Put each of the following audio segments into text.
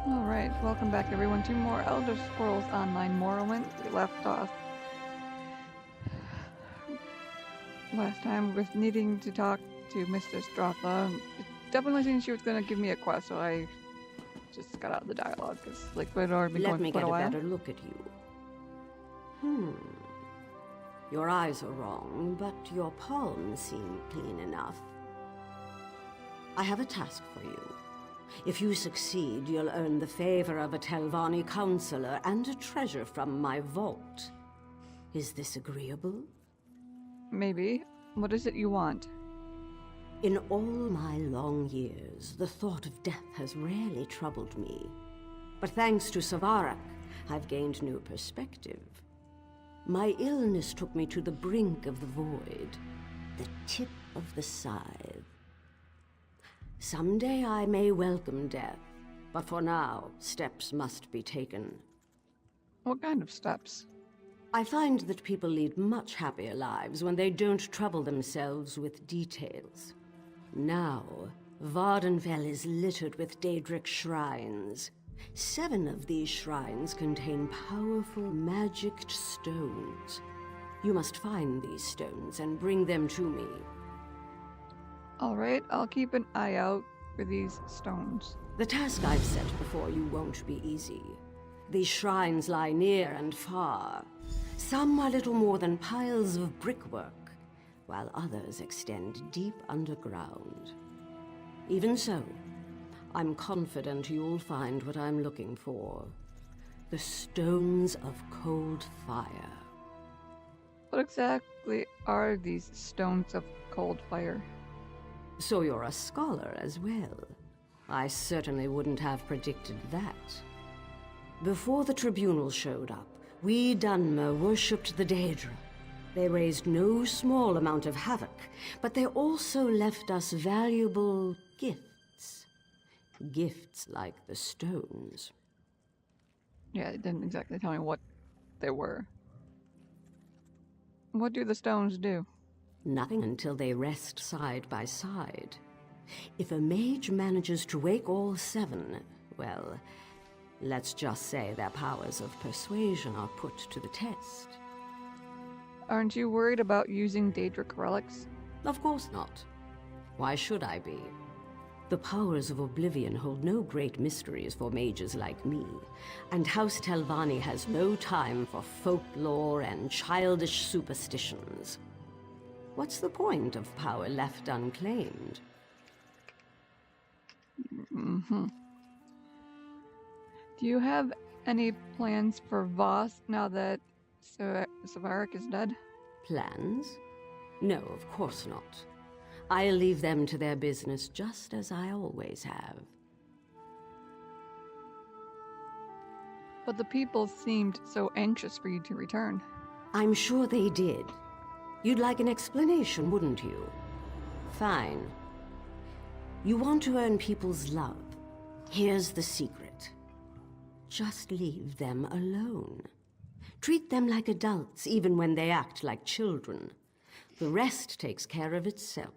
Alright, welcome back everyone to more Elder Scrolls Online Morrowind. We left off last time with needing to talk to Mr. Stratha. It definitely seemed she was going to give me a quest, so I just got out of the dialogue because we'd already been going for quite a while. Let me get a better look at you. Your eyes are wrong, but your palms seem clean enough. I have a task for you. If you succeed, you'll earn the favor of a Telvanni counselor and a treasure from my vault. Is this agreeable? Maybe. What is it you want? In all my long years, the thought of death has rarely troubled me. But thanks to Vvardenfell, I've gained new perspective. My illness took me to the brink of the void, the tip of the scythe. Someday I may welcome death, but for now, steps must be taken. What kind of steps? I find that people lead much happier lives when they don't trouble themselves with details. Now, Vvardenfell is littered with Daedric shrines. 7 of these shrines contain powerful magicked stones. You must find these stones and bring them to me. Alright, I'll keep an eye out for these stones. The task I've set before you won't be easy. These shrines lie near and far. Some are little more than piles of brickwork, while others extend deep underground. Even so, I'm confident you'll find what I'm looking for. The Stones of Cold Fire. What exactly are these stones of cold fire? So you're a scholar as well. I certainly wouldn't have predicted that. Before the tribunal showed up, we Dunmer worshipped the Daedra. They raised no small amount of havoc, but they also left us valuable gifts. Gifts like the stones. Yeah, it didn't exactly tell me what they were. What do the stones do? Nothing until they rest side by side. If a mage manages to wake all 7, well, let's just say their powers of persuasion are put to the test. Aren't you worried about using Daedric relics? Of course not. Why should I be? The powers of Oblivion hold no great mysteries for mages like me, and House Telvanni has no time for folklore and childish superstitions. What's the point of power left unclaimed? Mm-hmm. Do you have any plans for Voss now that Vvardenfell is dead? Plans? No, of course not. I'll leave them to their business just as I always have. But the people seemed so anxious for you to return. I'm sure they did. You'd like an explanation, wouldn't you? Fine. You want to earn people's love. Here's the secret. Just leave them alone. Treat them like adults, even when they act like children. The rest takes care of itself.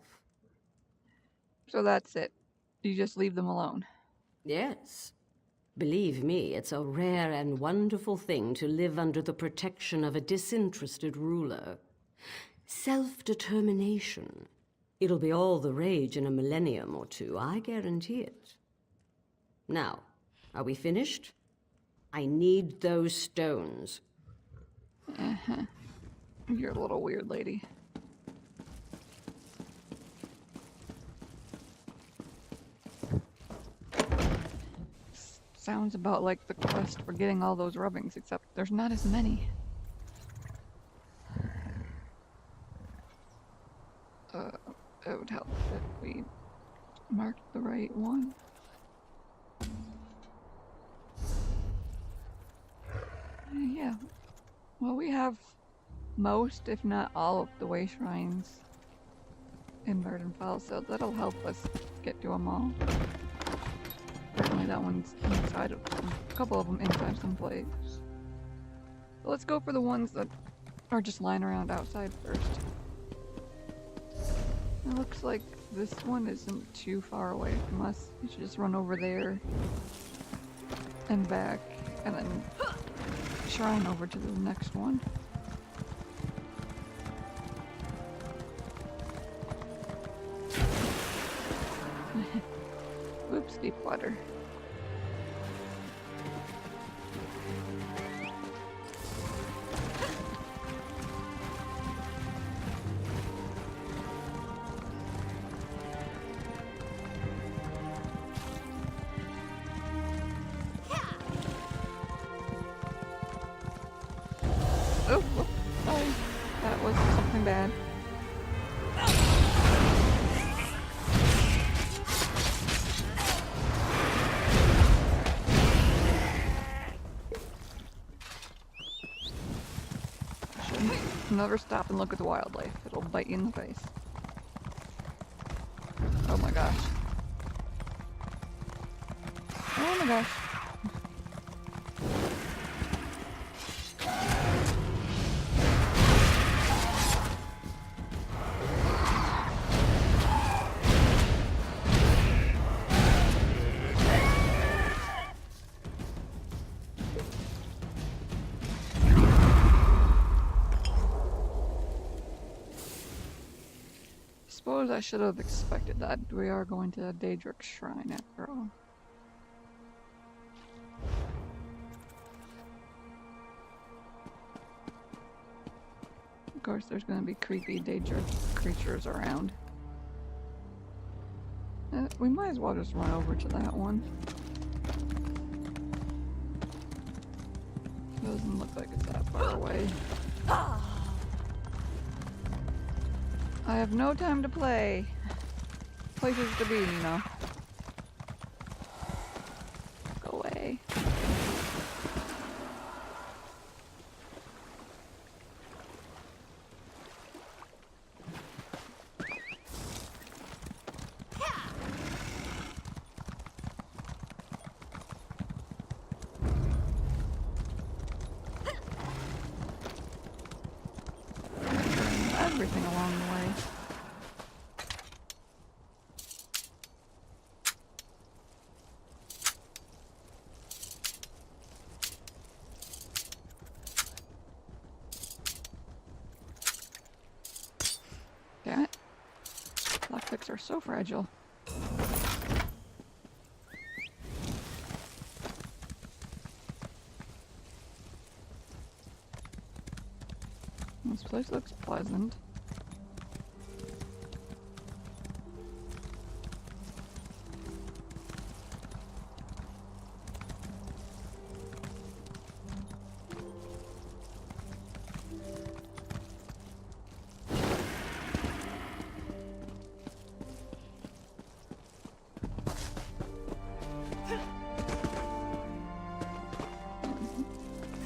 So that's it. You just leave them alone. Yes. Believe me, it's a rare and wonderful thing to live under the protection of a disinterested ruler. Self-determination. It'll be all the rage in a millennium or 2, I guarantee it. Now, are we finished? I need those stones. Uh-huh. You're a little weird lady. Sounds about like the quest for getting all those rubbings, except there's not as many. It would help if we marked the right one. Yeah. Well, we have most, if not all, of the way shrines in Vvardenfell, so that'll help us get to them all. Certainly that one's inside of them. A couple of them inside someplace. So let's go for the ones that are just lying around outside first. It looks like this one isn't too far away from us. We should just run over there and back, and then shrine over to the next one. Oops, deep water. Oh, whoops, sorry. That was something bad. Never stop and look at the wildlife. It'll bite you in the face. Oh my gosh. Oh my gosh. Suppose I should have expected that. We are going to Daedric's shrine after all. Of course, there's going to be creepy Daedric creatures around. We might as well just run over to that one. Doesn't look like it's that far away. I have no time to play. Places to be, you know. Go away. Everything along the way. Damn it. Lockpicks are so fragile. This place looks pleasant.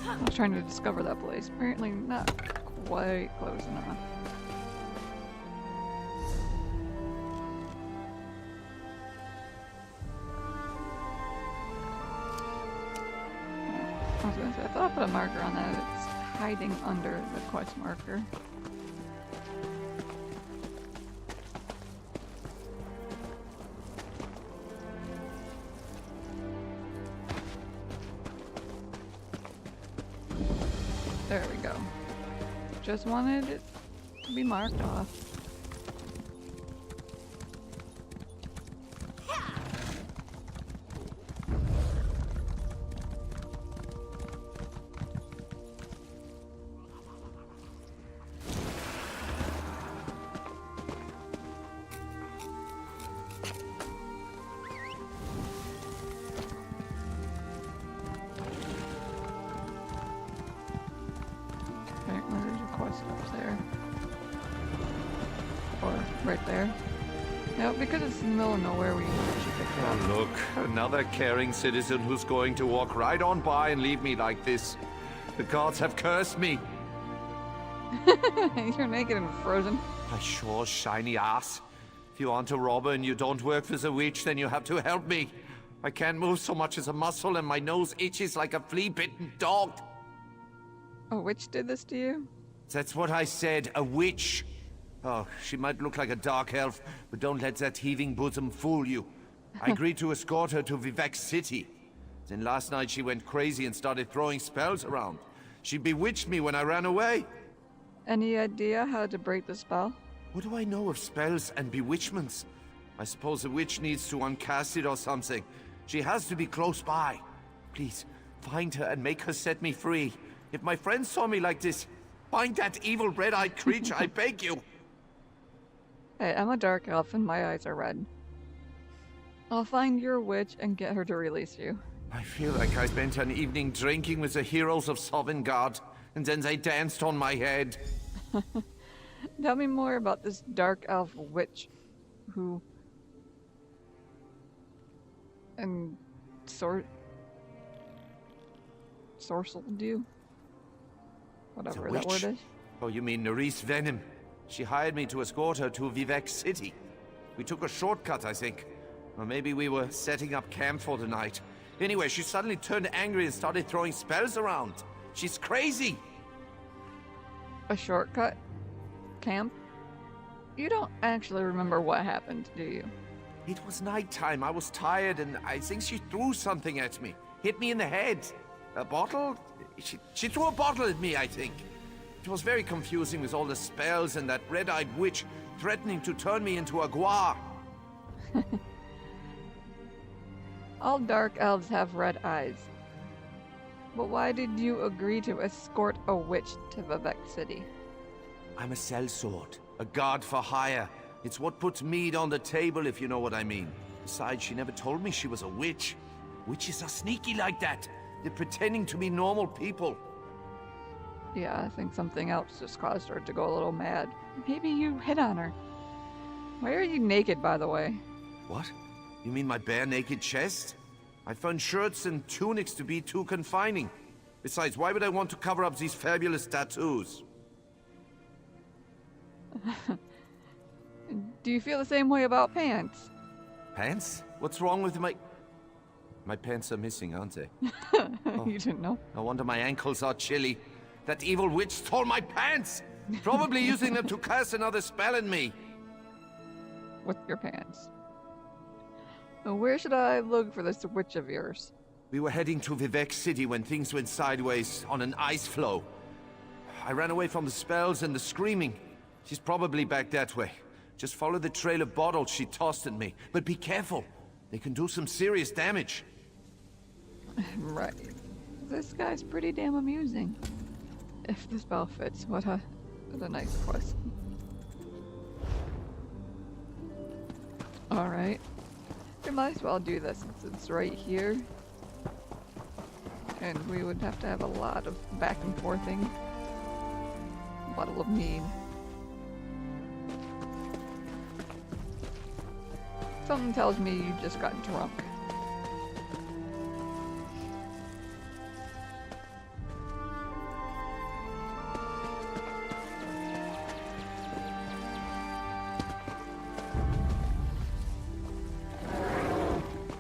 I was trying to discover that place. Apparently not quite close enough. I was gonna say, I thought I put a marker on that. It's hiding under the quest marker. There we go. Just wanted it to be marked off. Up there. Or right there. Yeah, because it's in the middle of nowhere, we should pick it up. Look, another caring citizen who's going to walk right on by and leave me like this. The gods have cursed me. You're naked and frozen. My sure shiny ass. If you aren't a robber and you don't work for the witch, then you have to help me. I can't move so much as a muscle and my nose itches like a flea-bitten dog. A witch did this to you? That's what I said, a witch. Oh, she might look like a dark elf, but don't let that heaving bosom fool you. I agreed to escort her to Vivek City. Then last night she went crazy and started throwing spells around. She bewitched me when I ran away. Any idea how to break the spell? What do I know of spells and bewitchments? I suppose the witch needs to uncast it or something. She has to be close by. Please, find her and make her set me free. If my friends saw me like this, find that evil red-eyed creature, I beg you. Hey, I'm a dark elf and my eyes are red. I'll find your witch and get her to release you. I feel like I spent an evening drinking with the heroes of Sovngarde, and then they danced on my head. Tell me more about this dark elf witch who... and sorcelled you? Whatever that word is. Oh, you mean Nerys Venom? She hired me to escort her to Vivec City. We took a shortcut, I think. Or maybe we were setting up camp for the night. Anyway, she suddenly turned angry and started throwing spells around. She's crazy! A shortcut? Camp? You don't actually remember what happened, do you? It was nighttime, I was tired, and I think she threw something at me. Hit me in the head. A bottle? She threw a bottle at me, I think. It was very confusing with all the spells and that red-eyed witch threatening to turn me into a guar. All dark elves have red eyes. But why did you agree to escort a witch to Vivec City? I'm a sellsword, a guard for hire. It's what puts meat on the table, if you know what I mean. Besides, she never told me she was a witch. Witches are sneaky like that. They're pretending to be normal people. Yeah, I think something else just caused her to go a little mad. Maybe you hit on her. Why are you naked, by the way? What? You mean my bare naked chest? I found shirts and tunics to be too confining. Besides, why would I want to cover up these fabulous tattoos? Do you feel the same way about pants? Pants? What's wrong with my... My pants are missing, aren't they? Oh. You didn't know? No wonder my ankles are chilly. That evil witch stole my pants! Probably using them to cast another spell in me. With your pants. Now, where should I look for this witch of yours? We were heading to Vivec City when things went sideways on an ice floe. I ran away from the spells and the screaming. She's probably back that way. Just follow the trail of bottles she tossed at me. But be careful. They can do some serious damage. Right. This guy's pretty damn amusing. If the spell fits, what a nice quest. Alright. We might as well do this since it's right here. And we would have to have a lot of back and forthing. Bottle of mead. Something tells me you just got drunk.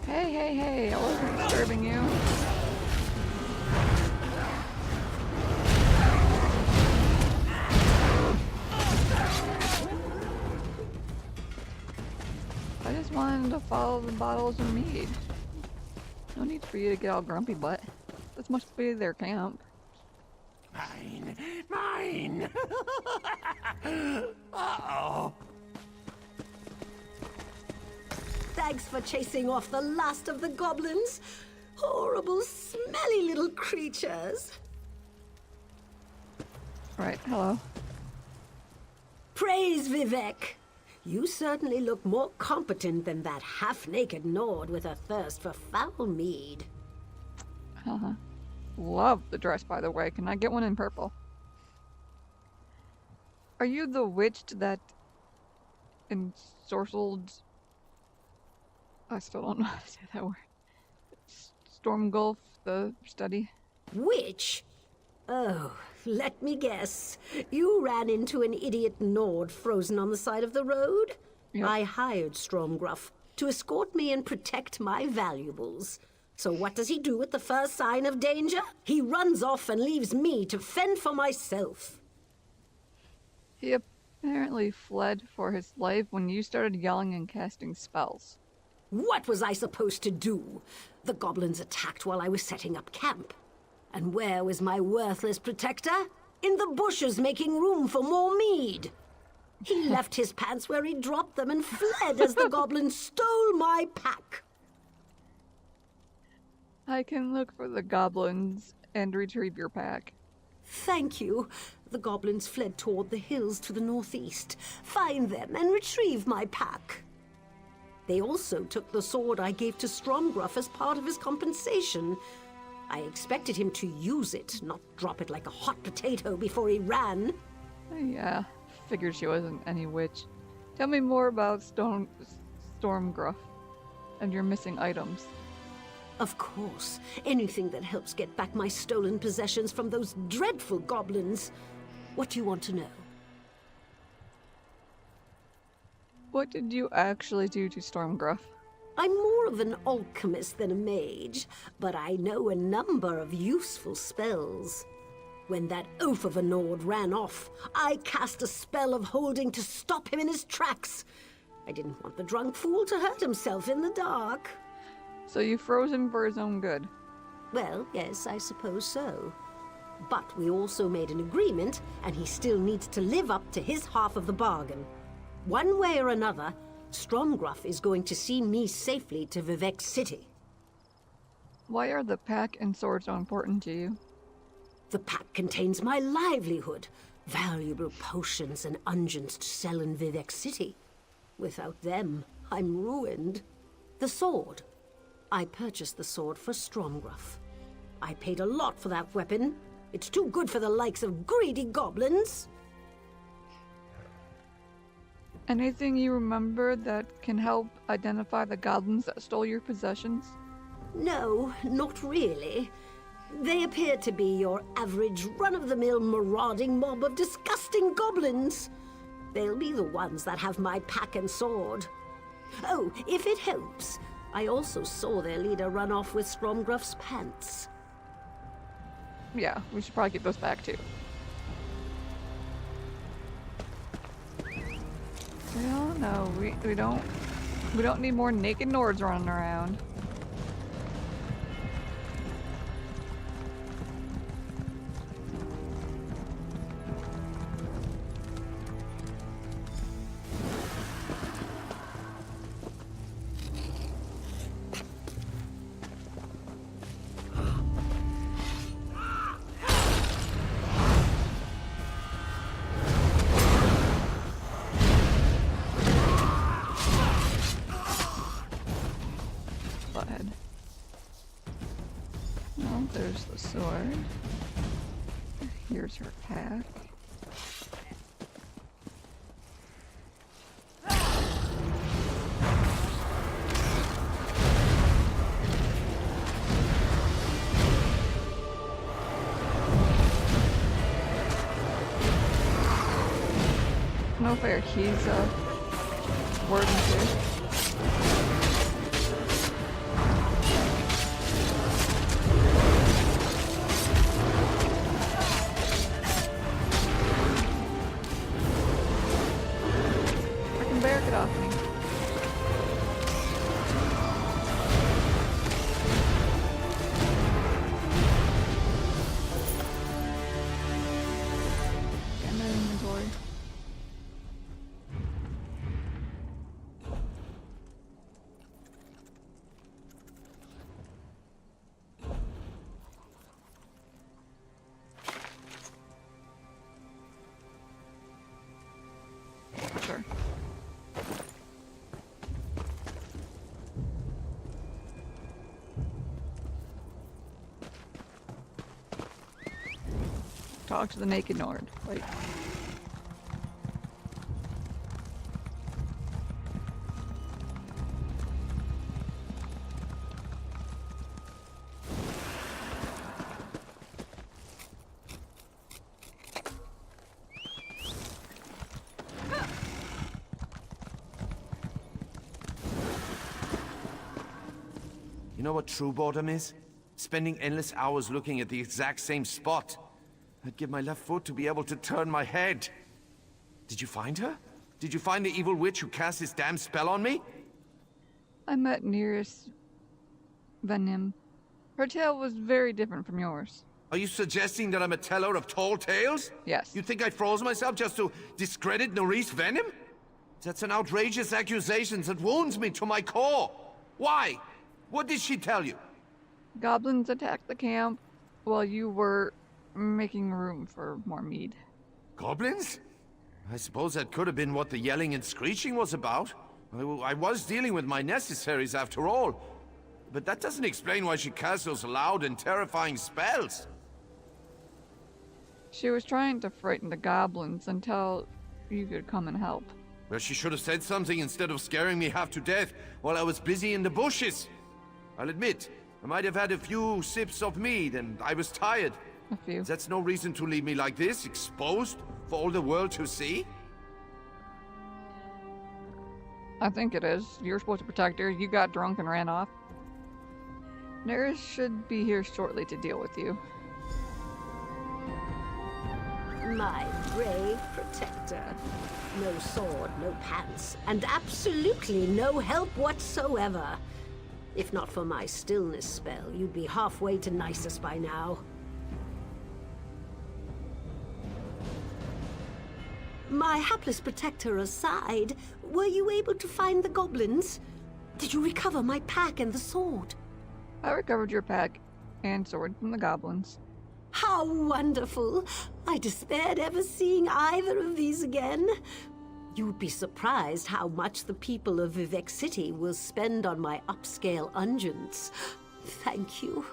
Hey, I wasn't disturbing you. I just wanted to follow the bottles of mead. No need for you to get all grumpy butt. This must be their camp. Mine! Mine! Uh-oh! Thanks for chasing off the last of the goblins. Horrible, smelly little creatures. Right, hello. Praise Vivec. You certainly look more competent than that half-naked Nord with a thirst for foul mead. Love the dress, by the way. Can I get one in purple? Are you the witch that ensorcelled... I still don't know how to say that word. Stormgulf, the study? Witch? Oh, let me guess. You ran into an idiot Nord frozen on the side of the road? Yep. I hired Stormgruff to escort me and protect my valuables. So what does he do at the first sign of danger? He runs off and leaves me to fend for myself. He apparently fled for his life when you started yelling and casting spells. What was I supposed to do? The goblins attacked while I was setting up camp. And where was my worthless protector? In the bushes making room for more mead. He left his pants where he dropped them and fled as the goblins stole my pack. I can look for the goblins and retrieve your pack. Thank you. The goblins fled toward the hills to the northeast. Find them and retrieve my pack. They also took the sword I gave to Stromgruff as part of his compensation. I expected him to use it, not drop it like a hot potato before he ran. Yeah, figured she wasn't any witch. Tell me more about Stormgruff and your missing items. Of course. Anything that helps get back my stolen possessions from those dreadful goblins. What do you want to know? What did you actually do to Stormgruff? I'm more of an alchemist than a mage, but I know a number of useful spells. When that oaf of a Nord ran off, I cast a spell of holding to stop him in his tracks. I didn't want the drunk fool to hurt himself in the dark. So you froze him for his own good? Well, yes, I suppose so. But we also made an agreement, and he still needs to live up to his half of the bargain. One way or another, Stromgruff is going to see me safely to Vivec City. Why are the pack and sword so important to you? The pack contains my livelihood, valuable potions and unguents to sell in Vivec City. Without them, I'm ruined. The sword. I purchased the sword for Stromgruff. I paid a lot for that weapon. It's too good for the likes of greedy goblins. Anything you remember that can help identify the goblins that stole your possessions? No, not really. They appear to be your average run-of-the-mill marauding mob of disgusting goblins. They'll be the ones that have my pack and sword. Oh, if it helps, I also saw their leader run off with Stromgruff's pants. Yeah, we should probably get those back too. Well, no, we don't need more naked Nords running around. Well, there's the sword. Here's her pack. No fair, he's warden too. Get off me. Get my inventory. Sure. Talk to the naked Nord. Like, You know what true boredom is? Spending endless hours looking at the exact same spot. I'd give my left foot to be able to turn my head. Did you find her? Did you find the evil witch who cast this damn spell on me? I met Nearest Venom. Her tale was very different from yours. Are you suggesting that I'm a teller of tall tales? Yes. You think I froze myself just to discredit Nerys Venom? That's an outrageous accusation that wounds me to my core. Why? What did she tell you? Goblins attacked the camp while you were making room for more mead. Goblins? I suppose that could have been what the yelling and screeching was about. I was dealing with my necessaries after all. But that doesn't explain why she cast those loud and terrifying spells. She was trying to frighten the goblins until you could come and help. Well, she should have said something instead of scaring me half to death while I was busy in the bushes. I'll admit, I might have had a few sips of mead and I was tired. A few. That's no reason to leave me like this, exposed for all the world to see. I think it is. You're supposed to protect her. You got drunk and ran off. Nerys should be here shortly to deal with you. My brave protector. No sword, no pants, and absolutely no help whatsoever. If not for my stillness spell, you'd be halfway to Nisus by now. My hapless protector aside, were you able to find the goblins? Did you recover my pack and the sword? I recovered your pack and sword from the goblins. How wonderful! I despaired ever seeing either of these again. You'd be surprised how much the people of Vivec City will spend on my upscale unguents. Thank you.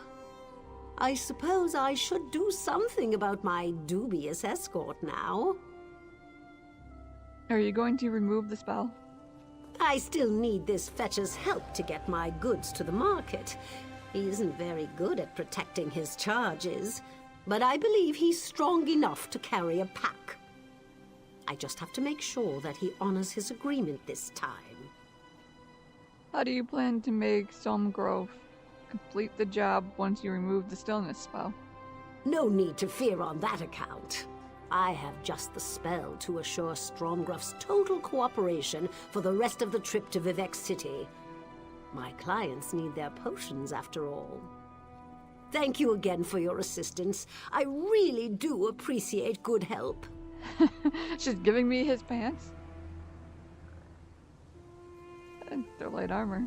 I suppose I should do something about my dubious escort now. Are you going to remove the spell? I still need this fetcher's help to get my goods to the market. He isn't very good at protecting his charges, but I believe he's strong enough to carry a pack. I just have to make sure that he honors his agreement this time. How do you plan to make some growth complete the job once you remove the stillness spell? No need to fear on that account. I have just the spell to assure Stromgruff's total cooperation for the rest of the trip to Vivec City. My clients need their potions after all. Thank you again for your assistance. I really do appreciate good help. She's giving me his pants? And they're light armor.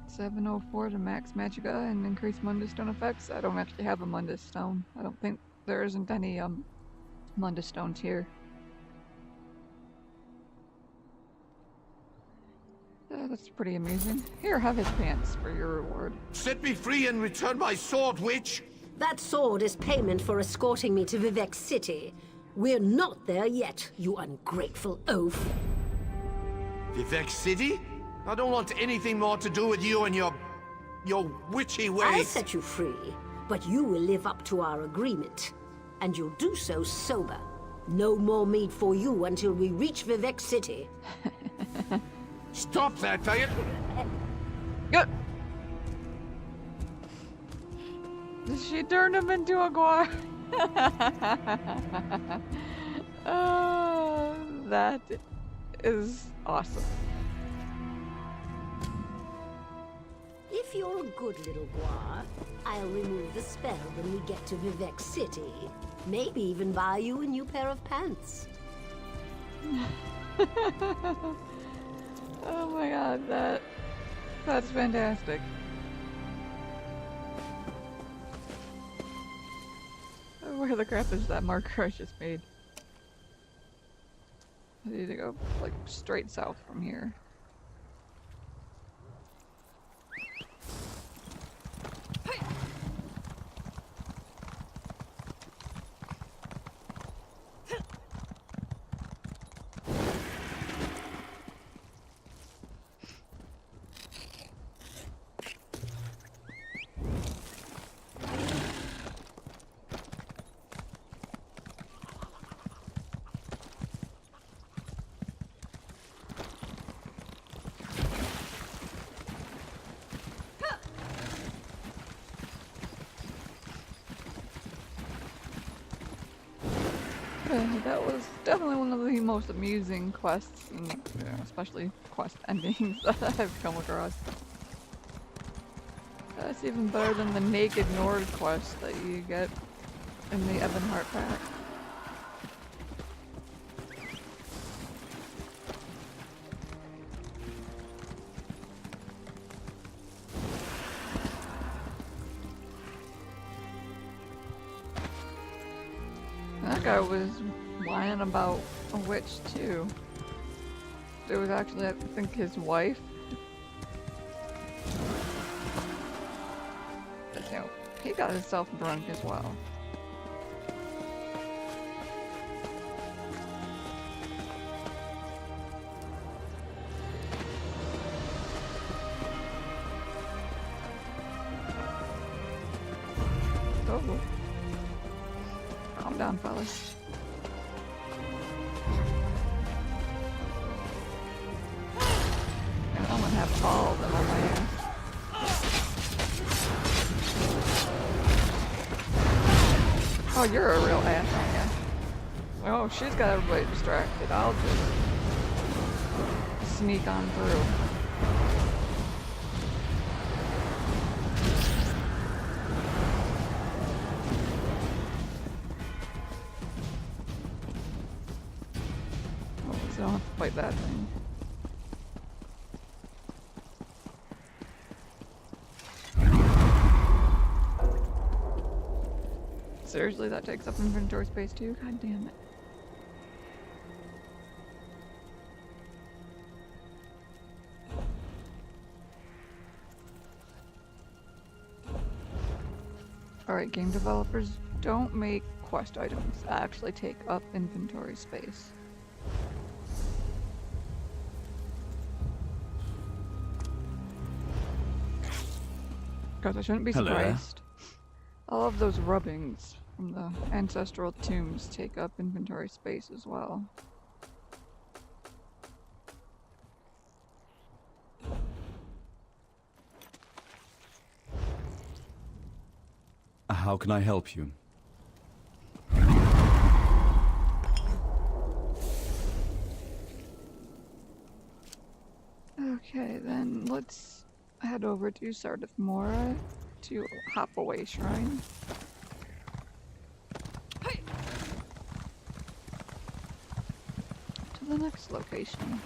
$704 to max Magicka and increase Mundus Stone effects. I don't actually have a Mundus Stone. I don't think there isn't any Mundus Stones here. That's pretty amazing. Here, have his pants for your reward. Set me free and return my sword, witch! That sword is payment for escorting me to Vivec City. We're not there yet, you ungrateful oaf. Vivec City? I don't want anything more to do with you and your witchy ways. I'll set you free, but you will live up to our agreement. And you'll do so sober. No more meat for you until we reach Vivec City. Stop that, Diet! Good. She turned him into a guar. Oh, that is awesome. If you're a good little guar, I'll remove the spell when we get to Vivec City. Maybe even buy you a new pair of pants. Oh my god, that's fantastic. Where the crap is that marker I just made? I need to go like straight south from here. that was definitely one of the most amusing quests, and especially quest endings that I've come across. That's even better than the Naked Nord quest that you get in the Ebonheart Pact. That guy was whining about a witch too. It was actually, I think, his wife. But, you know, he got himself drunk as well. Oh. Calm down, fellas. And I'm gonna have all of them on my ass. Oh, you're a real ass, aren't you? Oh, she's got everybody distracted. I'll just sneak on through. Oh, so I don't have to fight that thing. Seriously, that takes up inventory space too? God damn it. Alright, game developers, don't make quest items actually take up inventory space. Because I shouldn't be Hello there. surprised. All of those rubbings from the ancestral tombs take up inventory space as well. How can I help you? Okay, then let's head over to Sardith Mora to Hopaway Shrine. To the next location.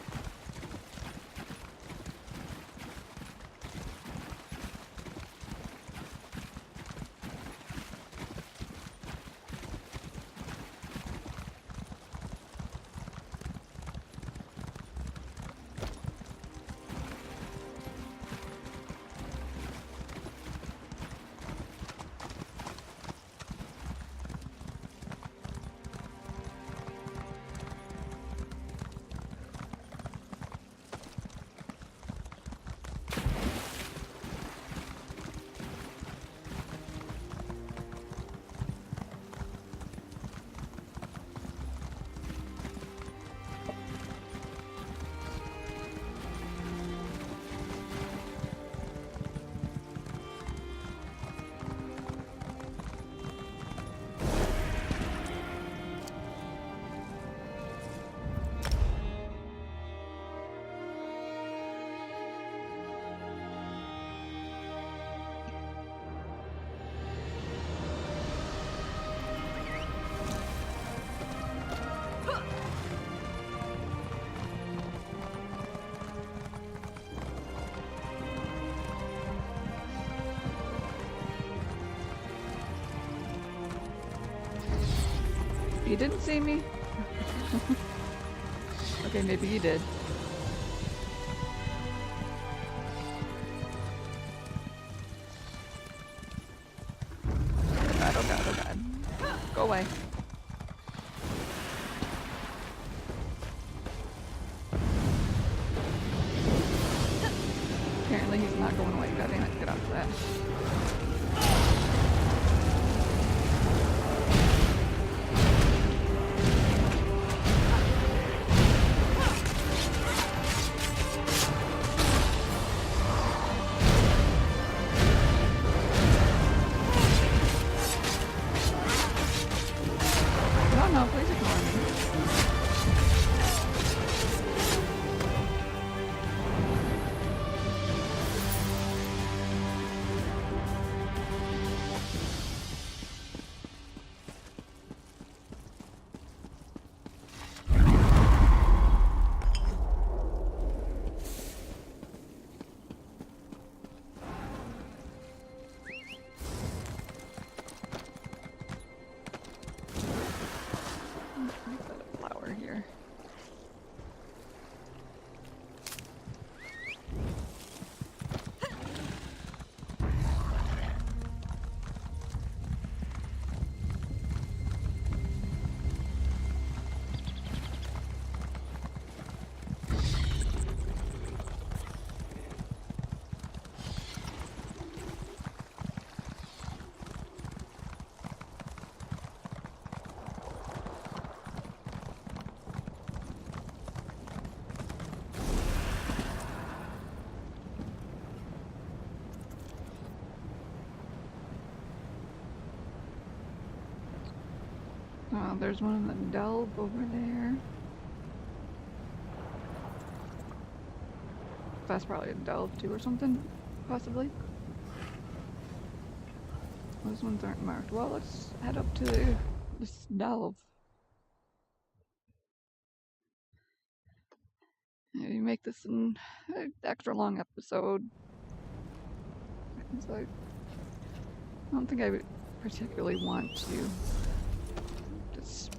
You didn't see me? Okay, maybe you did. Oh god, oh god, oh god. Go away. Apparently he's not going away. God damn it, get off of that. No, please ignore me. There's one in the delve over there. That's probably a delve too or something, possibly. Those ones aren't marked. Well, let's head up to this delve. Maybe make this an extra long episode. So I don't think I would particularly want to just...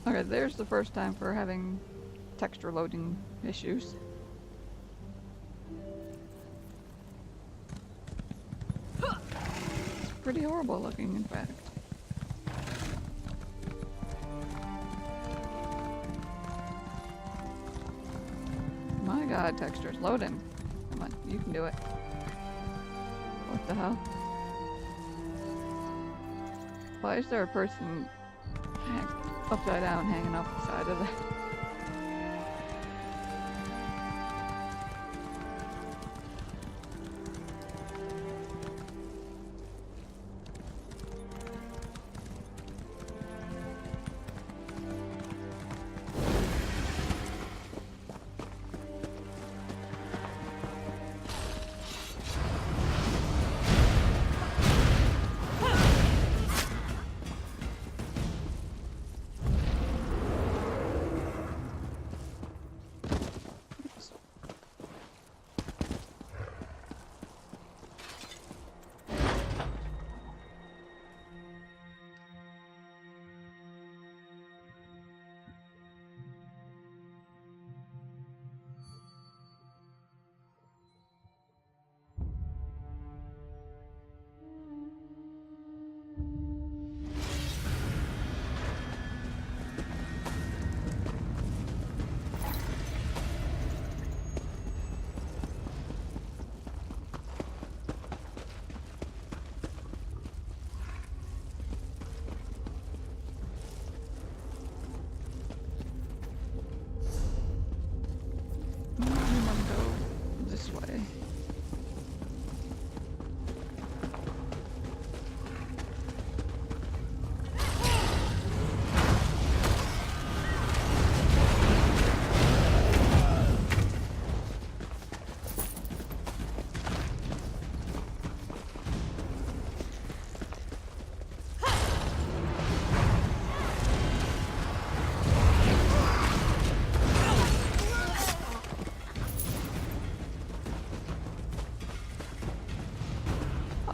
Okay, there's the first time for having texture loading issues. It's pretty horrible looking, in fact. My god, texture's loading. Come on, you can do it. What the hell? Why is there a person upside down hanging off the side of the...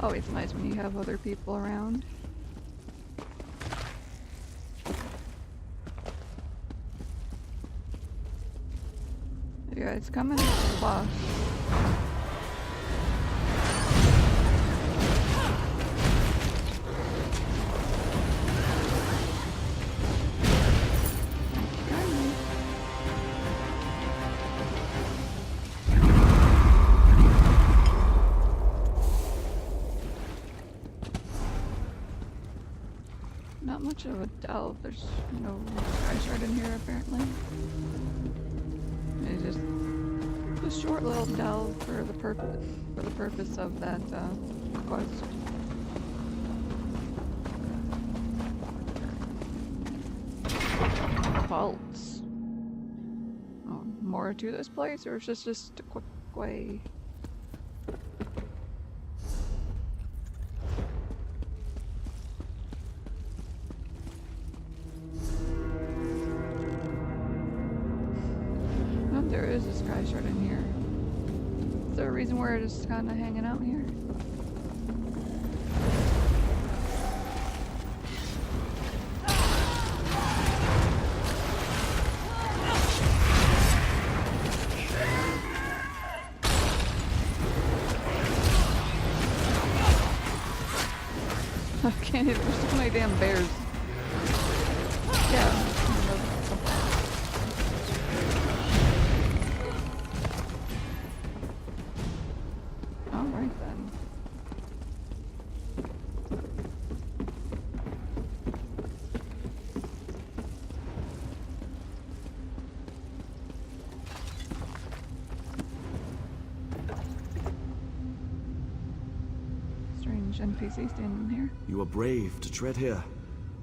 Always nice when you have other people around. Yeah, it's coming to the boss. Not much of a delve. There's no sky shard in here apparently. It's just a short little delve for the purpose of that quest. Vaults. Oh, more to this place, or is this just a quick way? There is a sky shard in here. Is there a reason where it is kind of hanging out here? I can't hit. There's so many damn bears. Yeah. Strange NPC standing here. You are brave to tread here.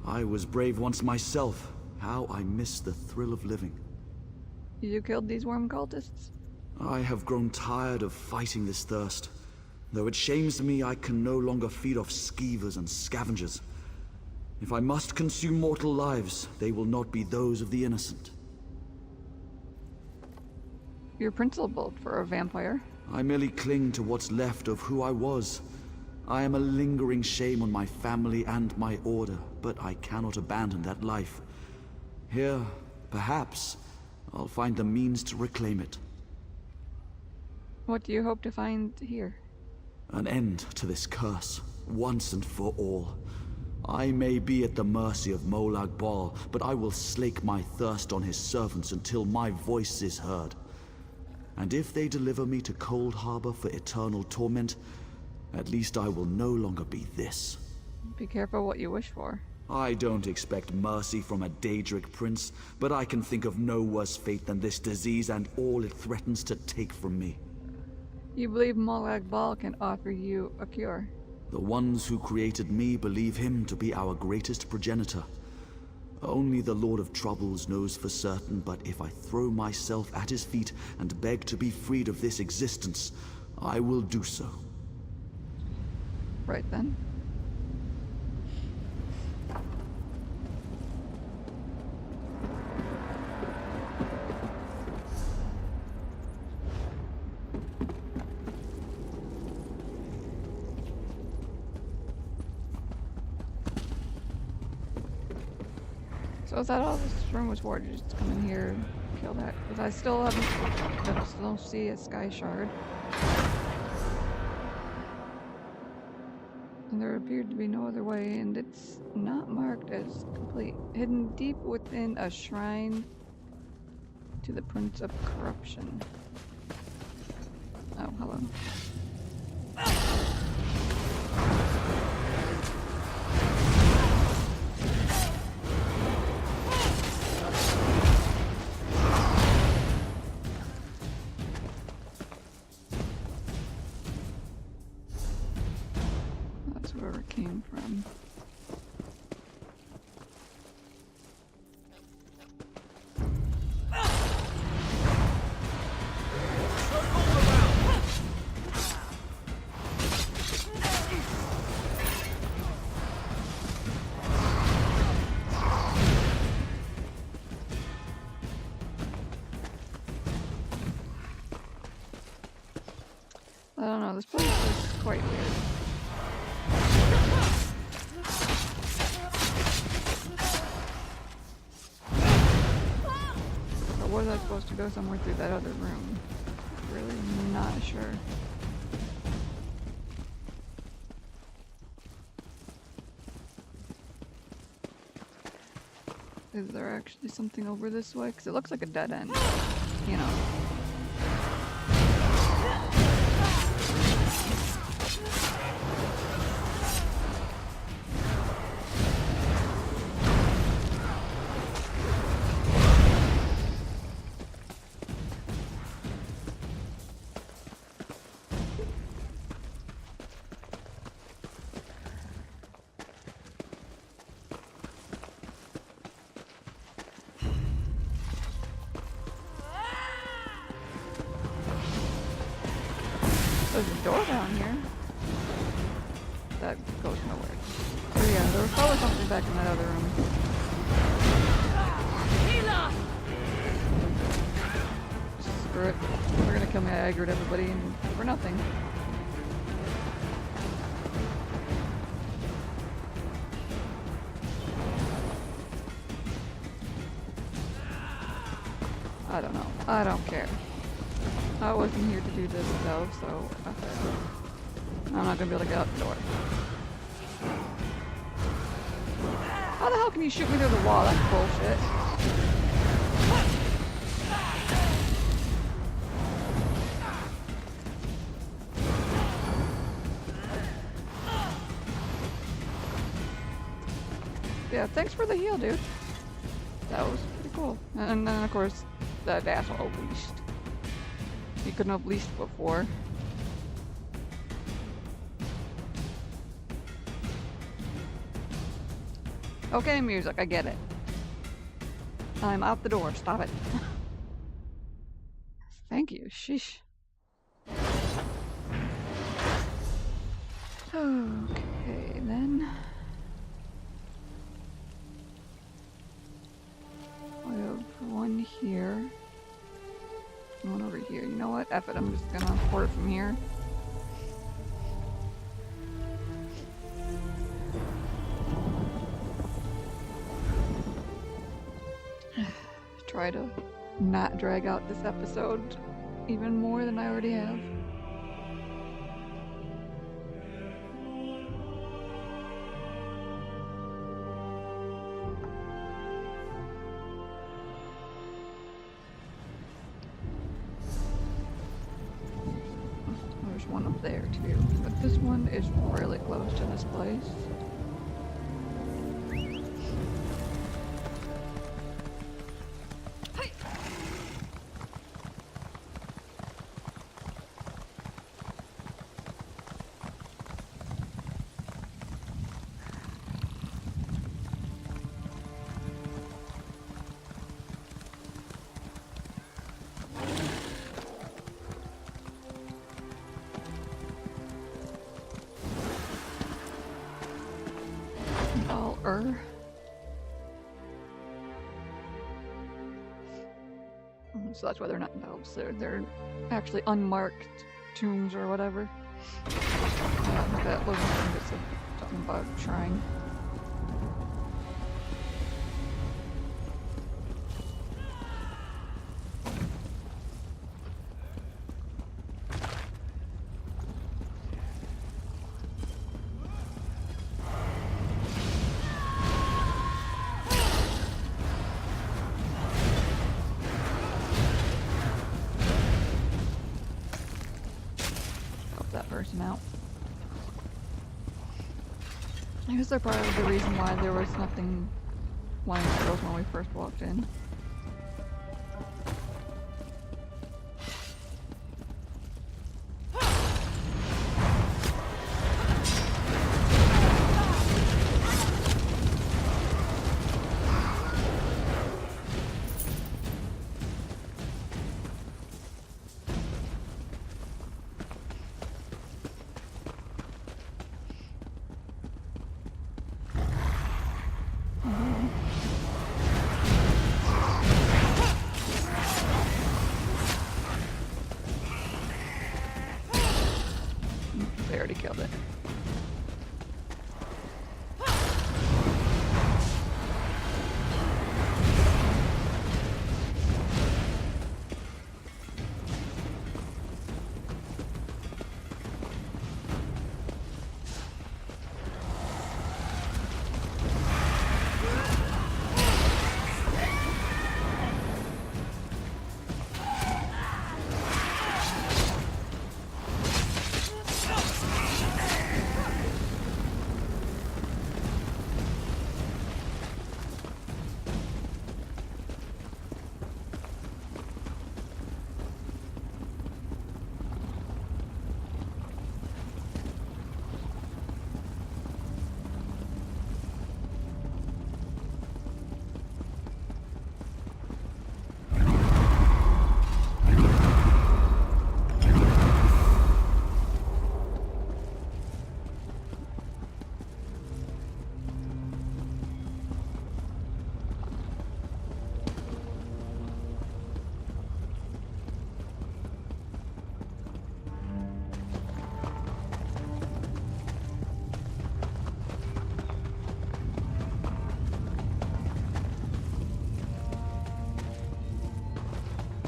I was brave once myself. How I miss the thrill of living. You killed these worm cultists? I have grown tired of fighting this thirst. Though it shames me, I can no longer feed off skeevers and scavengers. If I must consume mortal lives, they will not be those of the innocent. You're principled for a vampire. I merely cling to what's left of who I was. I am a lingering shame on my family and my order, but I cannot abandon that life. Here, perhaps, I'll find the means to reclaim it. What do you hope to find here? An end to this curse, once and for all. I may be at the mercy of Molag Bal, but I will slake my thirst on his servants until my voice is heard. And if they deliver me to Cold Harbor for eternal torment, at least I will no longer be this. Be careful what you wish for. I don't expect mercy from a Daedric prince, but I can think of no worse fate than this disease and all it threatens to take from me. You believe Molag Bal can offer you a cure? The ones who created me believe him to be our greatest progenitor. Only the Lord of Troubles knows for certain, but if I throw myself at his feet and beg to be freed of this existence, I will do so. Right then. So is that all this room was for? Did you just come in here and kill that? Because I still don't see a sky shard. And there appeared to be no other way, and it's not marked as complete. Hidden deep within a shrine to the Prince of Corruption. Oh, hello. That's where it came from. I don't know, this place is quite weird. But was I supposed to go somewhere through that other room? Really not sure. Is there actually something over this way? Because it looks like a dead end, you know. There's a door down here. That goes nowhere. So yeah, there was probably something back in that other room. Screw it. We're gonna kill me. I aggroed everybody and for nothing. I don't know. I don't care. I wasn't here to do this though, so I'm not gonna be able to get out the door. How the hell can you shoot me through the wall? That's bullshit. Yeah, thanks for the heal, dude. That was pretty cool. And then, of course, that asshole leashed. He couldn't have leashed before. Okay, music, I get it. I'm out the door, stop it. Thank you, sheesh. Okay, then. I have one here. One over here. You know what? F it, I'm just gonna pour it from here. Try to not drag out this episode even more than I already have. There's one up there too, but this one is really close to this place. So that's why they're not elves. They're actually unmarked tombs or whatever. That looks like it's something about shrine. Out. I guess they're part of the reason why there was nothing flying squirrels when we first walked in. They already killed it.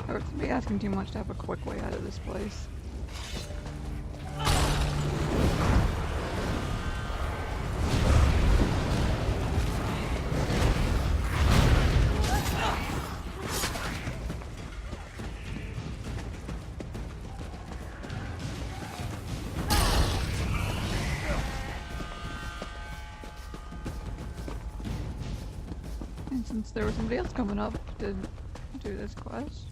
I would be asking too much to have a quick way out of this place. And since there was somebody else coming up to do this quest,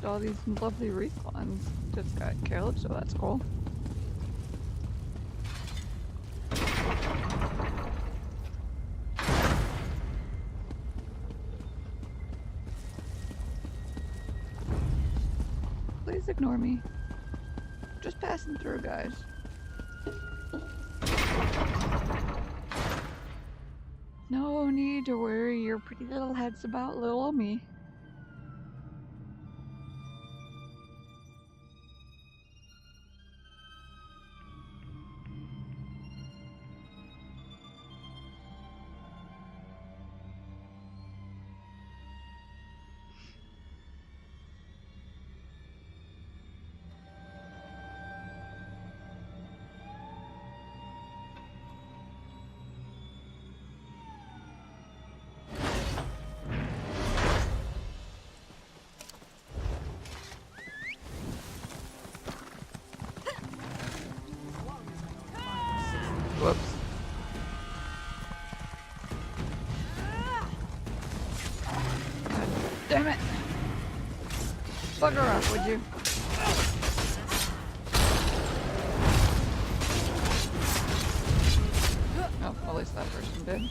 all these lovely respawns just got killed, so that's cool. Please ignore me. Just passing through, guys. No need to worry your pretty little heads about little me. Whoops. God damn it. Bugger off, would you? Oh, at least that person did.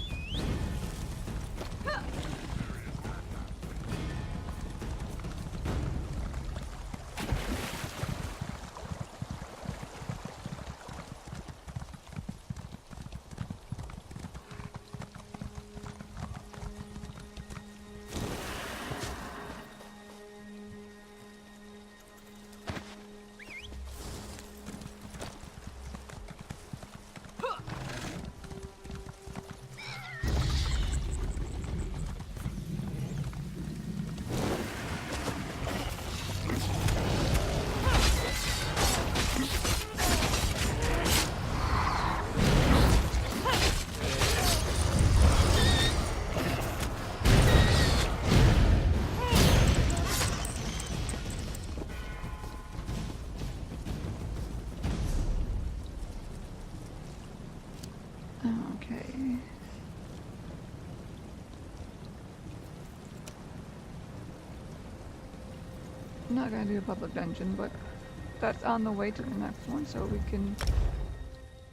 Okay. I'm not gonna do a public dungeon, but that's on the way to the next one, so we can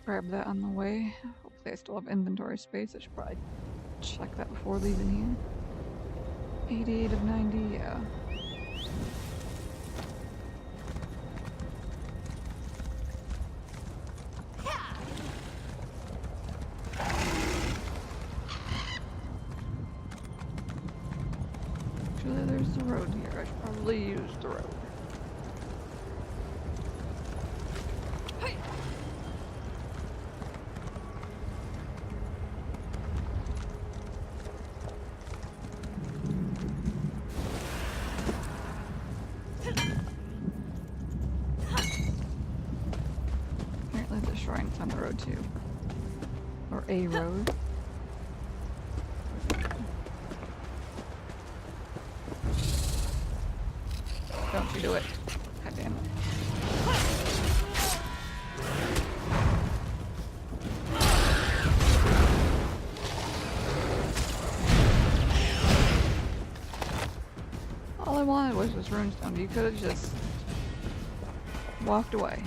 grab that on the way. Hopefully I still have inventory space. I should probably check that before leaving here. 88 of 90, yeah. Actually, there's the road here. I should probably use the road. Apparently the shrine's on the road too. Or a road. Don't you do it. God damn it. All I wanted was this runestone. You could have just walked away.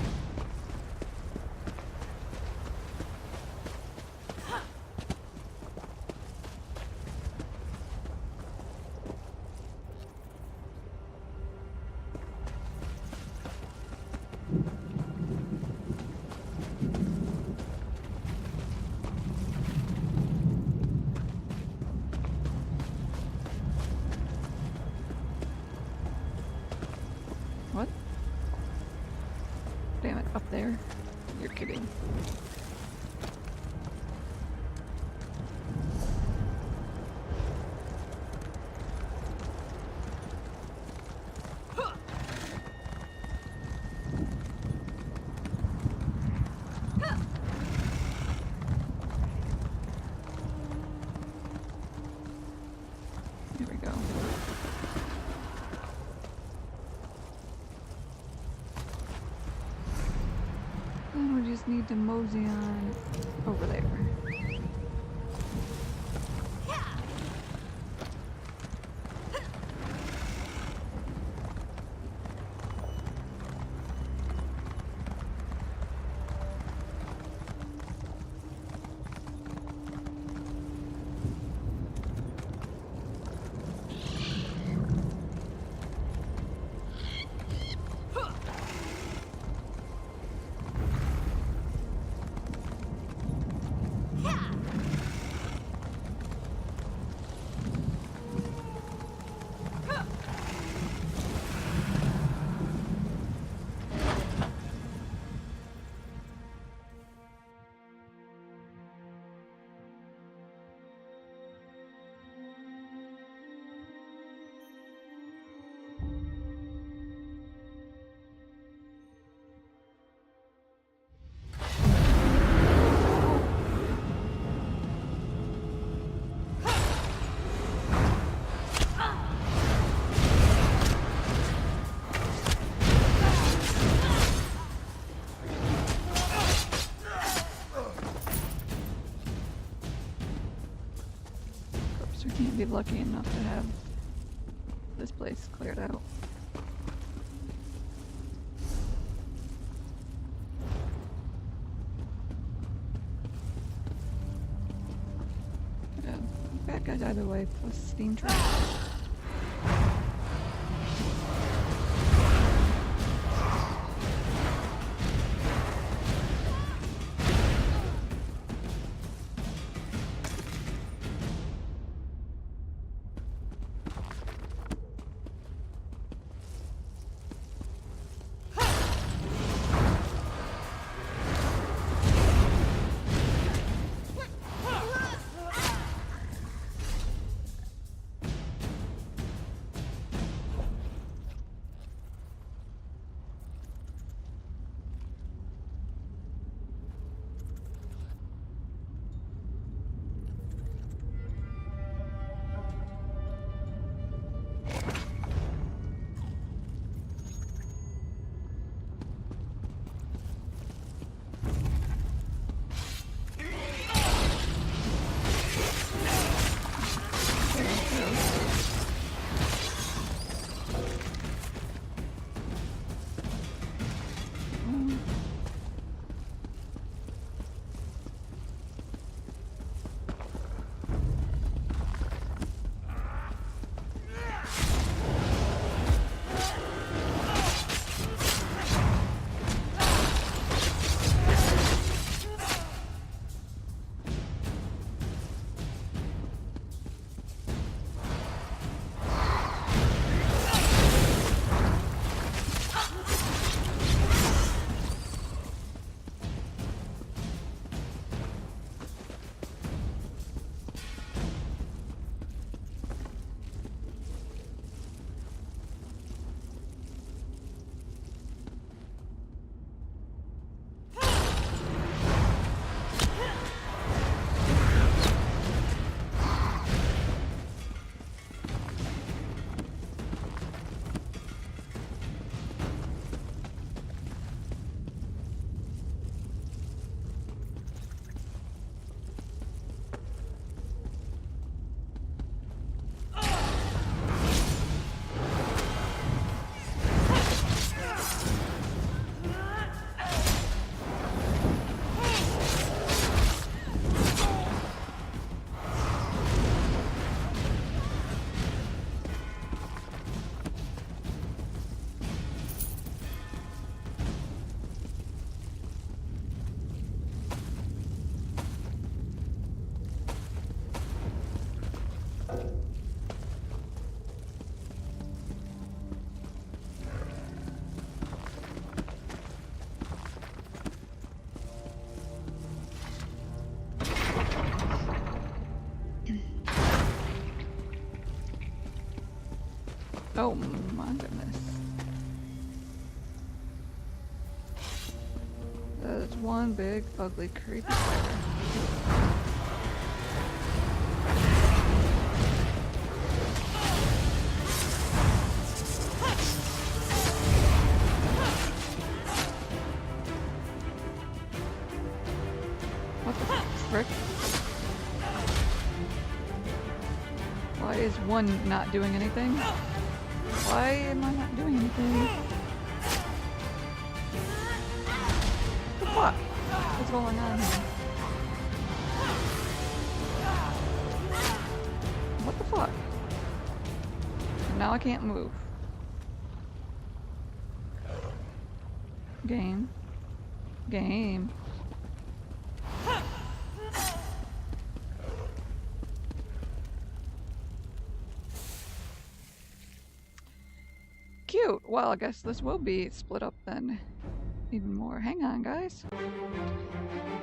What? Damn it, up there? You're kidding. Here we go. Then we just need to mosey on over there. be lucky enough to have this place cleared out. Yeah, bad guys either way, plus steam trap. Oh my goodness. That is one big, ugly, creepy spider. What the frick? Why is one not doing anything? Why am I not doing anything? What the fuck? What's going on here? What the fuck? And now I can't move. Game. Game. Cute. Well, I guess this will be split up then. Even more. Hang on, guys.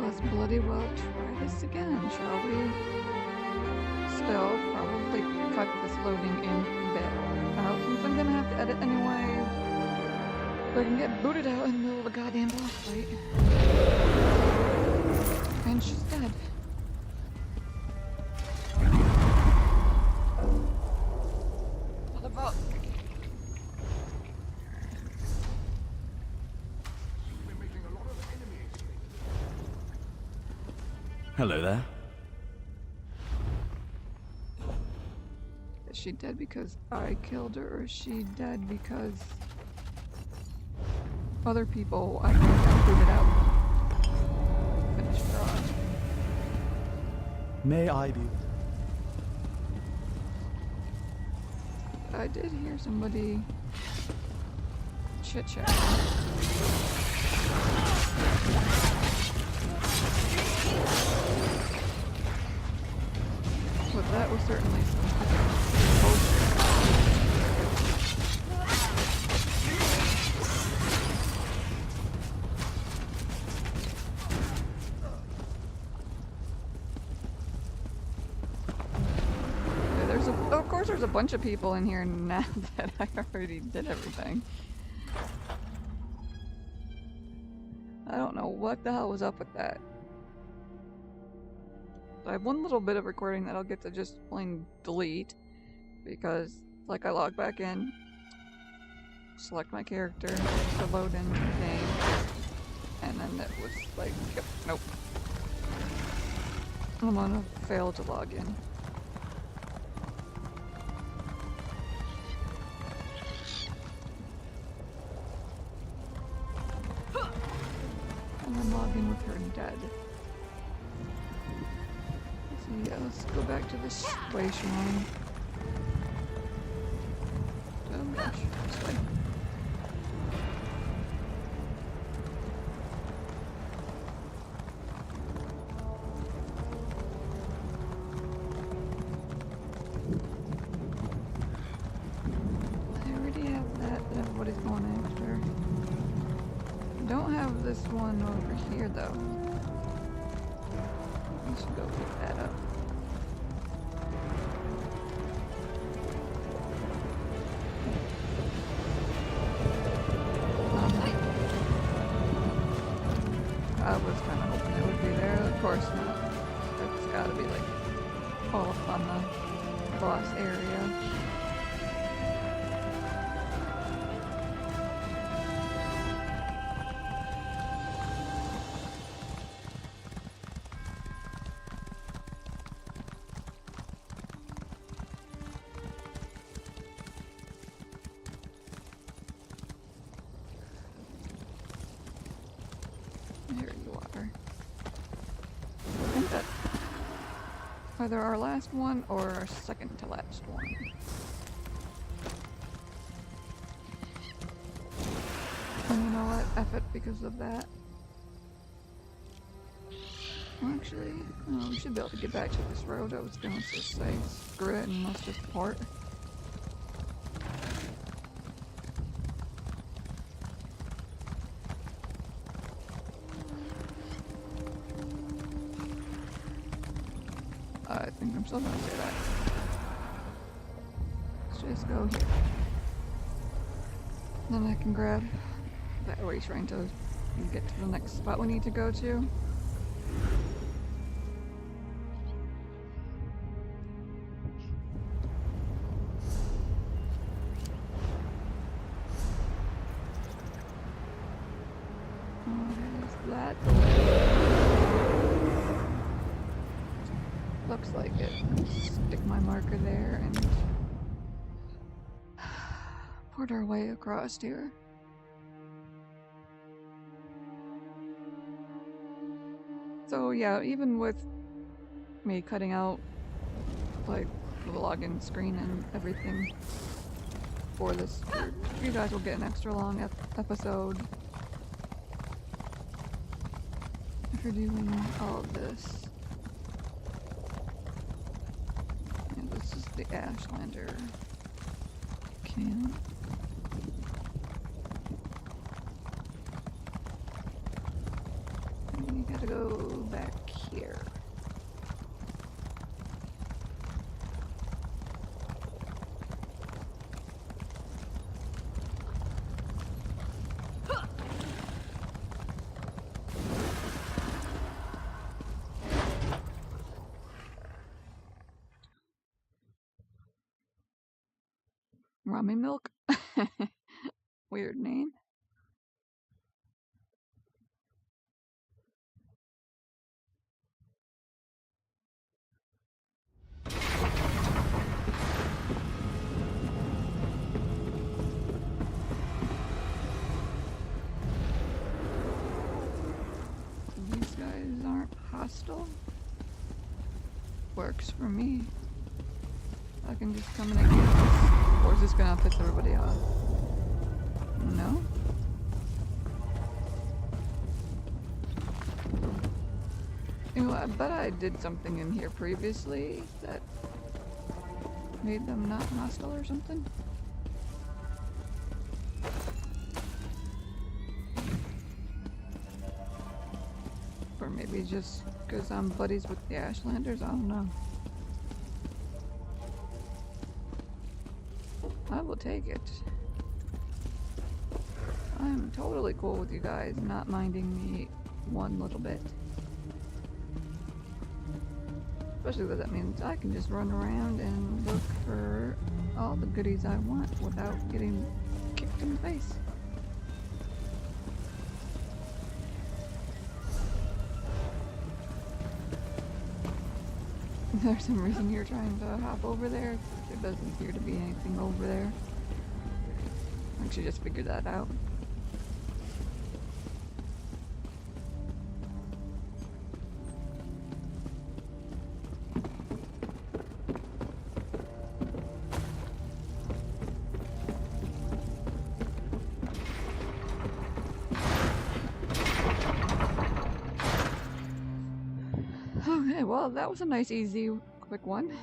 Let's bloody well try this again, shall we? Still, probably cut this loading in bit out, since I'm gonna have to edit anyway. So I can get booted out in the middle of a goddamn boss fight. And she's dead. Motherfucker. Hello there. she dead because I killed her, or is she dead because other people I think I booted out finished her off? May I be? I did hear somebody chit-chat. But that was certainly something. Of course there's a bunch of people in here now that I already did everything. I don't know what the hell was up with that. I have one little bit of recording that I'll get to just plain delete because like I log back in, select my character to load into the game, and then it was like, yep, nope. I'm gonna fail to log in. And then log in with her dead. So yeah, let's go back to this way shrine. Oh gosh, this way. I already have that everybody's going after. Don't have this one over here though. We should go pick that up. I was kind of hoping it would be there. Of course not. It's gotta be like all up on the boss area. There you are. I think that's either our last one or our second to last one. And you know what? F it because of that. Well, actually, we should be able to get back to this road. I was gonna just say screw it and let's just port. I think I'm still gonna say that. Let's just go here. Then I can grab that way shrine to get to the next spot we need to go to. Is that the way? Looks like it. Stick my marker there and port our way across here. So yeah, even with me cutting out like the login screen and everything for this, you guys will get an extra long episode if you're doing all of this. And this is the Ashlander camp. You gotta go back here. Rummy milk? Weird name. works for me. I can just come in again. Or is this gonna piss everybody off? No? You know, I bet I did something in here previously that made them not hostile or something. Or maybe just because I'm buddies with the Ashlanders, I don't know. I will take it. I'm totally cool with you guys not minding me one little bit. Especially because that means I can just run around and look for all the goodies I want without getting kicked in the face. There's some reason you're trying to hop over there. There doesn't appear to be anything over there. I actually just figured that out. Okay, well, that was a nice, easy, quick one.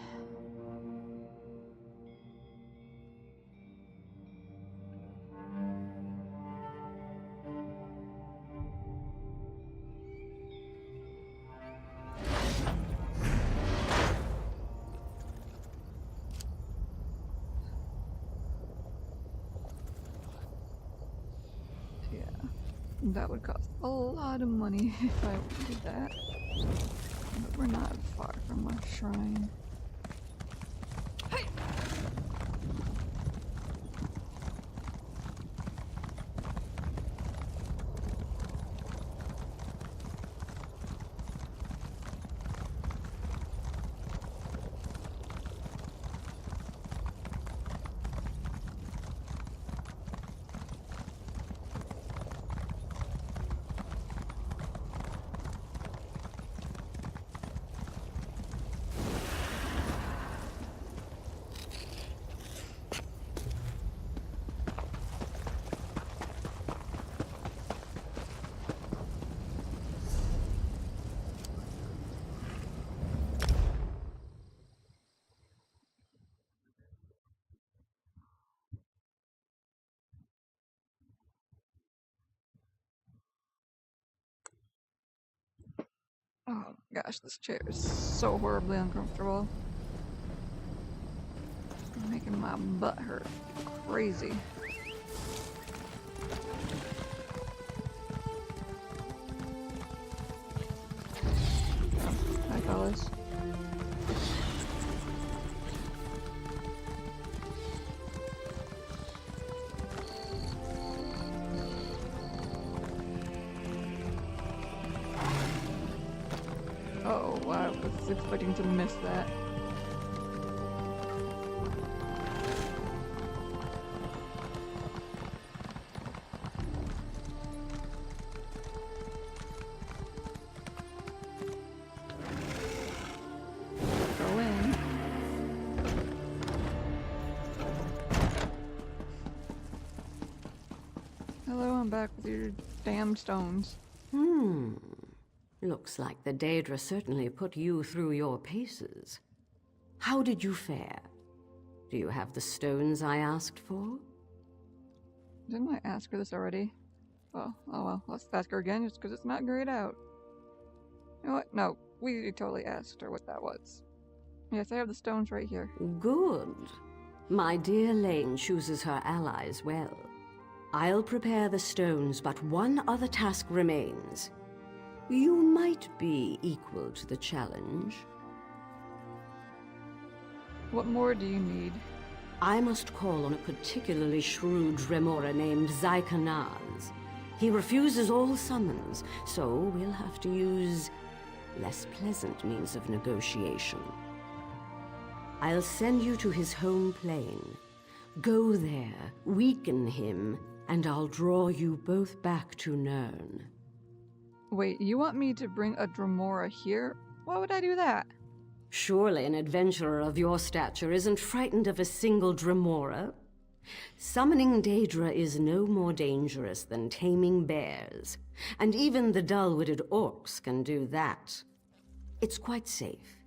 Yeah, that would cost a lot of money if I did that. But we're not far from our shrine. Hey! Oh gosh, this chair is so horribly uncomfortable. It's making my butt hurt. Crazy. Hi, fellas. Oh, wow, I was expecting to miss that. Go in. Hello, I'm back with your damn stones. Looks like the Daedra certainly put you through your paces. How did you fare? Do you have the stones I asked for? Didn't I ask her this already? Well, oh well, let's ask her again just because it's not grayed out. You know what? No, we totally asked her what that was. Yes, I have the stones right here. Good. My dear Lane chooses her allies well. I'll prepare the stones, but one other task remains. You might be equal to the challenge. What more do you need? I must call on a particularly shrewd Remora named Zykanaz. He refuses all summons, so we'll have to use less pleasant means of negotiation. I'll send you to his home plane. Go there, weaken him, and I'll draw you both back to Nirn. Wait, you want me to bring a Dremora here? Why would I do that? Surely an adventurer of your stature isn't frightened of a single Dremora? Summoning Daedra is no more dangerous than taming bears, and even the dull-witted orcs can do that. It's quite safe.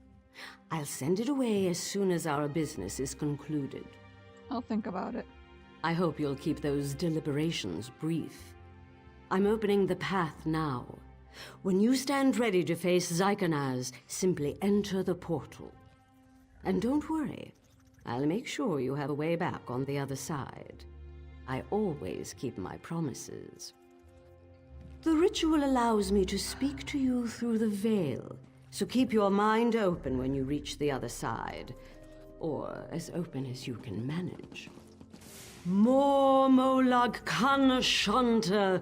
I'll send it away as soon as our business is concluded. I'll think about it. I hope you'll keep those deliberations brief. I'm opening the path now. When you stand ready to face Zykanaz, simply enter the portal. And don't worry, I'll make sure you have a way back on the other side. I always keep my promises. The ritual allows me to speak to you through the veil, so keep your mind open when you reach the other side. Or as open as you can manage. Mor Molag Kana Shanta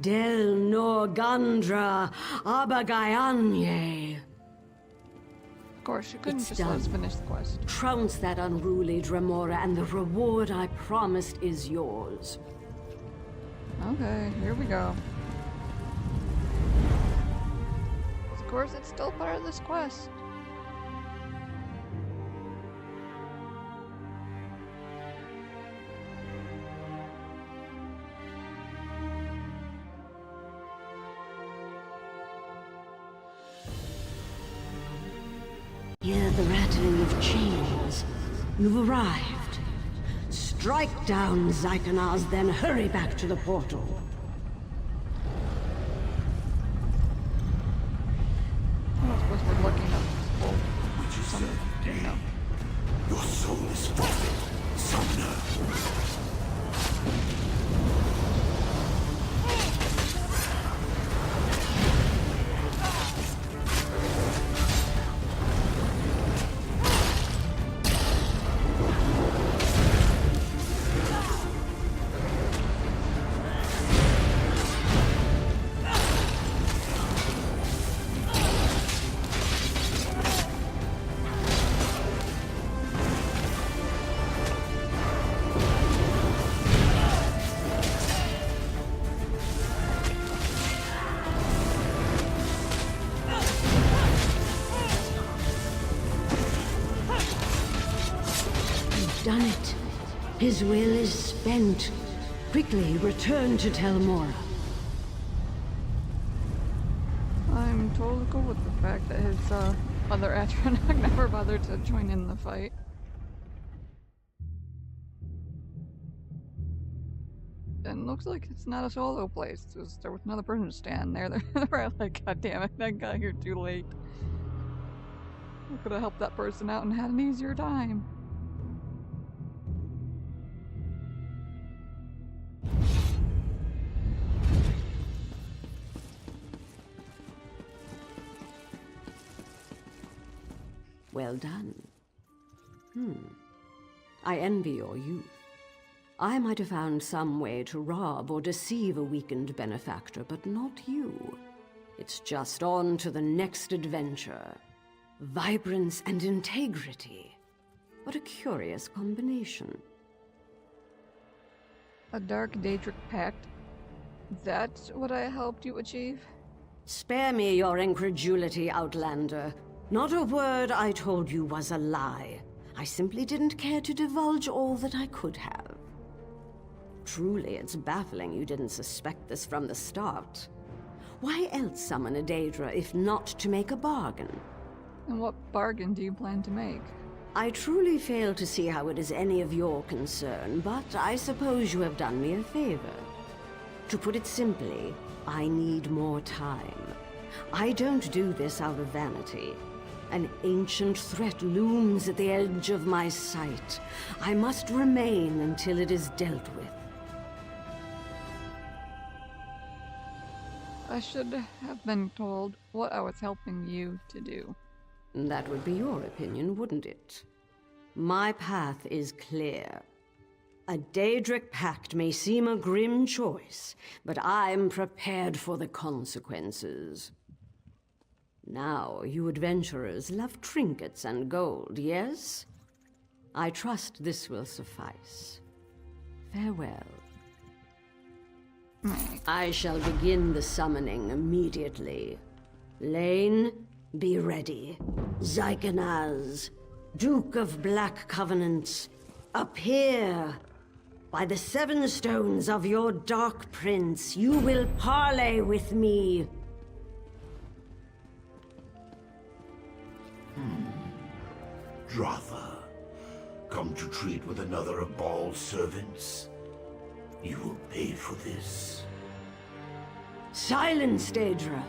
Del Norgandra Abagayanye. Of course, you couldn't It's just let us done. finish the quest. Trounce that unruly Dremora, and the reward I promised is yours. Okay, here we go. Of course, it's still part of this quest. Hear the rattling of chains. You've arrived. Strike down Zykanaz, then hurry back to the portal. I don't suppose we're looking up something. No. Your soul is forfeit, summoner. Done it. His will is spent. Quickly return to Tel Mora. I'm totally cool with the fact that his other Atronach never bothered to join in the fight. And looks like it's not a solo place. There was another person to stand there. They're like, God damn it, that got here too late. I could have helped that person out and had an easier time. Well done. I envy your youth. I might have found some way to rob or deceive a weakened benefactor, but not you. It's just on to the next adventure. Vibrance and integrity. What a curious combination. A Dark Daedric Pact? That's what I helped you achieve? Spare me your incredulity, Outlander. Not a word I told you was a lie. I simply didn't care to divulge all that I could have. Truly, it's baffling you didn't suspect this from the start. Why else summon a Daedra if not to make a bargain? And what bargain do you plan to make? I truly fail to see how it is any of your concern, but I suppose you have done me a favor. To put it simply, I need more time. I don't do this out of vanity. An ancient threat looms at the edge of my sight. I must remain until it is dealt with. I should have been told what I was helping you to do. That would be your opinion, wouldn't it? My path is clear. A Daedric Pact may seem a grim choice, but I'm prepared for the consequences. Now, you adventurers love trinkets and gold, yes? I trust this will suffice. Farewell. I shall begin the summoning immediately. Lane, Be ready. Zykanaz, Duke of Black Covenants, appear! By the 7 stones of your Dark Prince, you will parley with me! Dratha, come to treat with another of Baal's servants? You will pay for this. Silence, Daedra.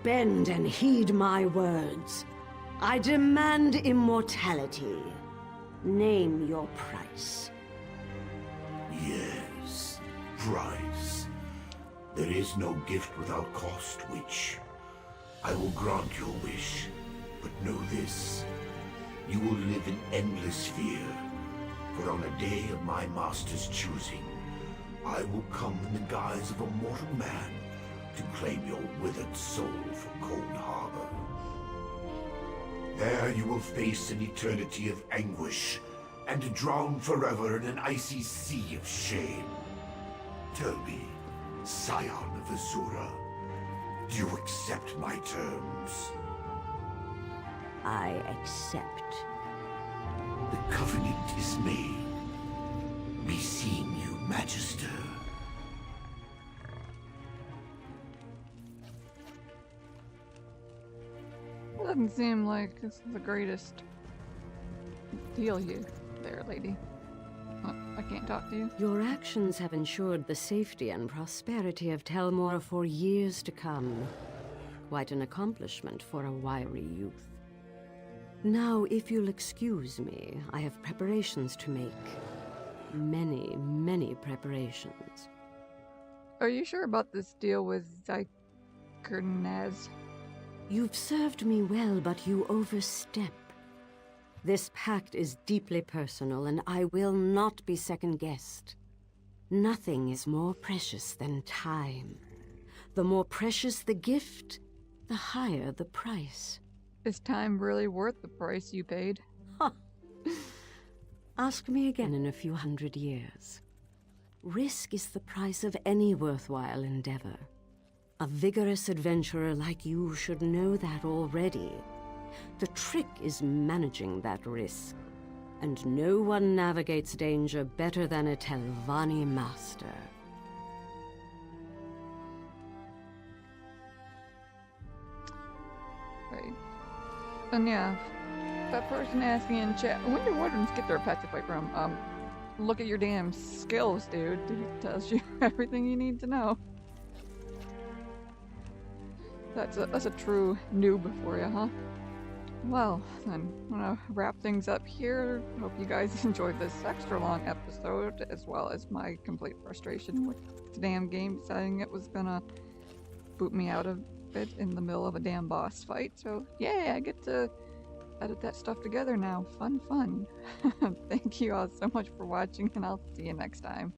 Bend and heed my words. I demand immortality. Name your price. Yes, price. There is no gift without cost, witch. I will grant your wish, but know this. You will live in endless fear, for on a day of my master's choosing, I will come in the guise of a mortal man to claim your withered soul from Cold Harbor. There you will face an eternity of anguish, and drown forever in an icy sea of shame. Tell me, Scion of Azura, do you accept my terms? I accept. The covenant is made. Beseem you, Magister. It doesn't seem like this is the greatest deal you there, lady. I can't talk to you. Your actions have ensured the safety and prosperity of Telmor for years to come. Quite an accomplishment for a wiry youth. Now, if you'll excuse me, I have preparations to make. Many, many preparations. Are you sure about this deal with Zykanaz? You've served me well, but you overstep. This pact is deeply personal, and I will not be second-guessed. Nothing is more precious than time. The more precious the gift, the higher the price. Is time really worth the price you paid? Ask me again in a few hundred years. Risk is the price of any worthwhile endeavor. A vigorous adventurer like you should know that already. The trick is managing that risk. And no one navigates danger better than a Telvanni master. Right. And yeah, that person asking in chat, when do wardens get their pet to fight from? Look at your damn skills, dude. It tells you everything you need to know. That's a true noob for you, huh? Well, then, I'm gonna wrap things up here. Hope you guys enjoyed this extra long episode, as well as my complete frustration with the damn game, deciding it was gonna boot me out of it in the middle of a damn boss fight. So, yay, I get to edit that stuff together now. Fun, fun. Thank you all so much for watching, and I'll see you next time.